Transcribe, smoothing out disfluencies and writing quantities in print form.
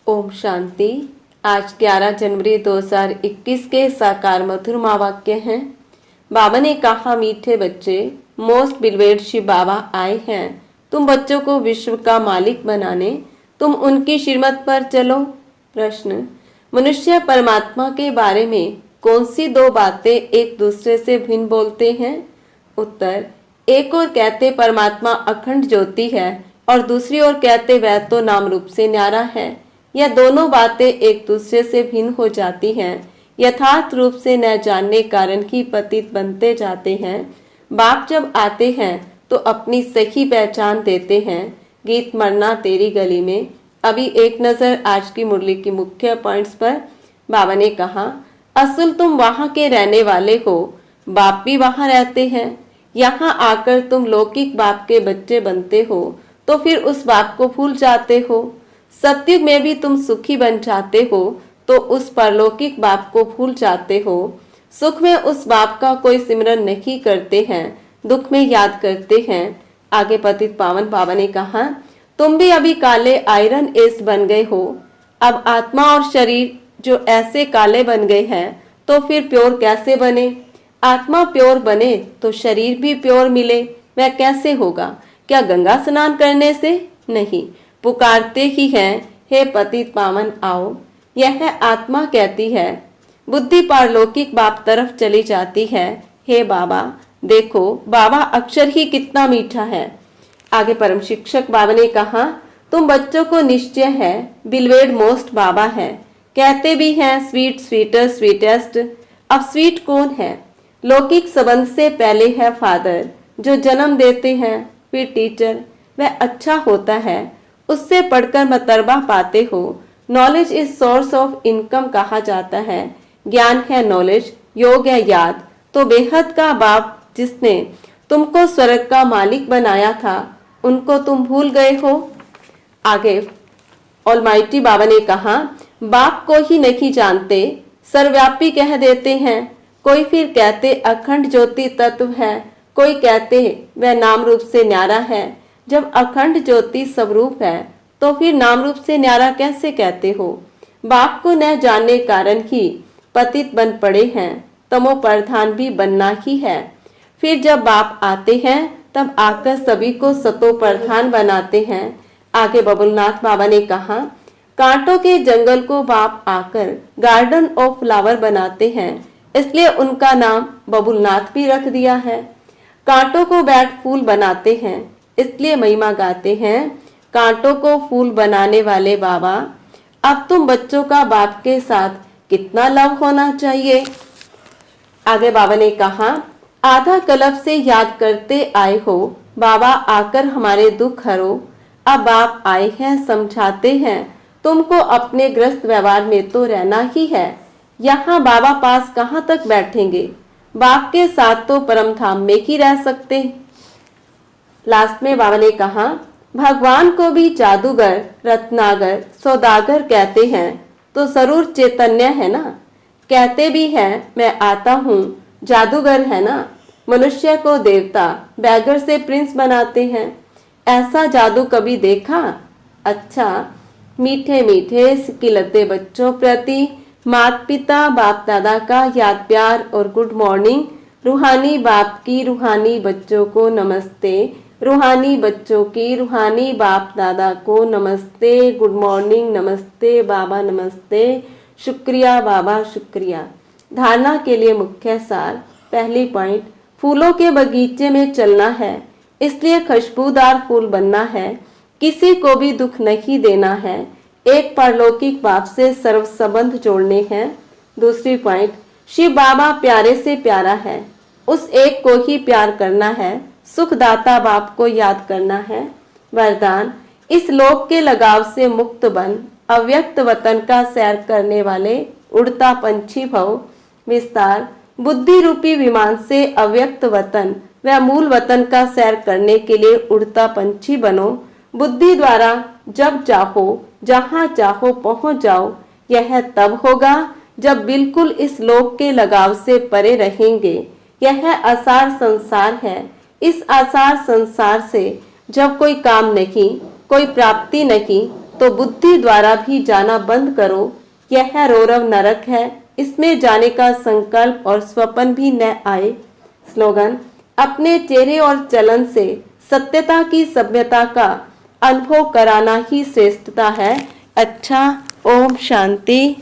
ओम शांति। आज 11 जनवरी 2021 के साकार मधुर वाक्य हैं। बाबा ने कहा, मीठे बच्चे, मोस्ट बिलवेड शिव बाबा आए हैं तुम बच्चों को विश्व का मालिक बनाने। तुम उनकी श्रीमत पर चलो। प्रश्न, मनुष्य परमात्मा के बारे में कौन सी दो बातें एक दूसरे से भिन्न बोलते हैं? उत्तर, एक और कहते परमात्मा अखंड ज्योति है और दूसरी ओर कहते वह तो नाम रूप से न्यारा है। यह दोनों बातें एक दूसरे से भिन्न हो जाती हैं। यथार्थ रूप से न जानने कारण ही पतित बनते जाते हैं। बाप जब आते हैं तो अपनी सही पहचान देते हैं। गीत मरना तेरी गली में। अभी एक नजर आज की मुरली की मुख्य पॉइंट्स पर। बाबा ने कहा, असल तुम वहां के रहने वाले हो, बाप भी वहां रहते हैं। यहाँ आकर तुम लौकिक बाप के बच्चे बनते हो तो फिर उस बाप को भूल जाते हो। सतयुग में भी तुम सुखी बन जाते हो तो उस परलौकिक बाप को भूल जाते हो। सुख में उस बाप का कोई सिमरन नहीं करते हैं, दुख में याद करते हैं। आगे पतित पावन बाबा ने कहा, तुम भी अभी काले आयरन एस बन गए हो। अब आत्मा और शरीर जो ऐसे काले बन गए हैं तो फिर प्योर कैसे बने? आत्मा प्योर बने तो शरीर भी प्योर मिले। वह कैसे होगा? क्या गंगा स्नान करने से? नहीं, पुकारते ही हैं, हे पतित पावन आओ। यह आत्मा कहती है। बुद्धि पारलौकिक बाप तरफ चली जाती है। हे बाबा देखो, बाबा अक्षर ही कितना मीठा है। आगे परम शिक्षक बाबा ने कहा, तुम बच्चों को निश्चय है बिलवेड मोस्ट बाबा है। कहते भी हैं स्वीट स्वीटर स्वीटेस्ट। अब स्वीट कौन है? लौकिक संबंध से पहले है फादर जो जन्म देते हैं, फिर टीचर, वह अच्छा होता है, उससे पढ़कर मतरबा पाते हो। Knowledge is source of income कहा जाता है। ज्ञान है नॉलेज, योग है याद। तो बेहद का बाप जिसने तुमको स्वर्ग का मालिक बनाया था, उनको तुम भूल गए हो। आगे ऑलमाइटी बाबा ने कहा, बाप को ही नहीं जानते, सर्वव्यापी कह देते हैं। कोई फिर कहते अखंड ज्योति तत्व है, कोई कहते वह नाम रूप से न्यारा है। जब अखंड ज्योति स्वरूप है तो फिर नाम रूप से न्यारा कैसे कहते हो? बाप को न जानने कारण ही पतित बन पड़े हैं। तमो प्रधान भी बनना ही है। फिर जब बाप आते हैं तब आकर सभी को सतो प्रधान बनाते हैं। आगे बबुलनाथ बाबा ने कहा, कांटों के जंगल को बाप आकर गार्डन ऑफ फ्लावर बनाते हैं, इसलिए उनका नाम बबुलनाथ भी रख दिया है। कांटों को बैठ फूल बनाते हैं, इसलिए महिमा गाते हैं, कांटों को फूल बनाने वाले बाबा। अब तुम बच्चों का बाप के साथ कितना लव होना चाहिए। आगे बाबा ने कहा, आधा कल्प से याद करते आए हो, बाबा आकर हमारे दुख हरो। अब बाप आए हैं, समझाते हैं तुमको अपने ग्रस्त व्यवहार में तो रहना ही है। यहाँ बाबा पास कहाँ तक बैठेंगे? बाप के साथ तो परम धाम में ही रह सकते। लास्ट में बाबा ने कहा, भगवान को भी जादूगर, रत्नागर, सौदागर कहते हैं तो जरूर चैतन्य है ना। कहते भी हैं मैं आता हूँ, जादूगर है ना। मनुष्य को देवता, बैगर से प्रिंस बनाते हैं। ऐसा जादू कभी देखा? अच्छा, मीठे मीठे सिकिलते बच्चों प्रति माता पिता बाप दादा का याद प्यार और गुड मॉर्निंग। रूहानी बाप की रूहानी बच्चों को नमस्ते। रूहानी बच्चों की रूहानी बाप दादा को नमस्ते। गुड मॉर्निंग, नमस्ते बाबा, नमस्ते। शुक्रिया बाबा, शुक्रिया। धारणा के लिए मुख्य सार। पहली पॉइंट, फूलों के बगीचे में चलना है, इसलिए खुशबूदार फूल बनना है। किसी को भी दुख नहीं देना है। एक परलौकिक बाप से सर्व संबंध जोड़ने हैं। दूसरी पॉइंट, शिव बाबा प्यारे से प्यारा है, उस एक को ही प्यार करना है। सुखदाता बाप को याद करना है। वरदान, इस लोक के लगाव से मुक्त बन, अव्यक्त वतन का सैर करने वाले उड़ता पंछी भव। विस्तार, बुद्धि रूपी विमान से अव्यक्त वतन व मूल वतन का सैर करने के लिए उड़ता पंछी बनो। बुद्धि द्वारा जब चाहो जहाँ चाहो पहुंच जाओ। यह तब होगा जब बिल्कुल इस लोक के लगाव से परे रहेंगे। यह आसार संसार है। इस आसार संसार से जब कोई काम नहीं, कोई प्राप्ति नहीं, तो बुद्धि द्वारा भी जाना बंद करो। यह रौरव नरक है, इसमें जाने का संकल्प और स्वप्न भी न आए। स्लोगन: अपने चेहरे और चलन से सत्यता की सभ्यता का अनुभव कराना ही श्रेष्ठता है। अच्छा, ओम शांति।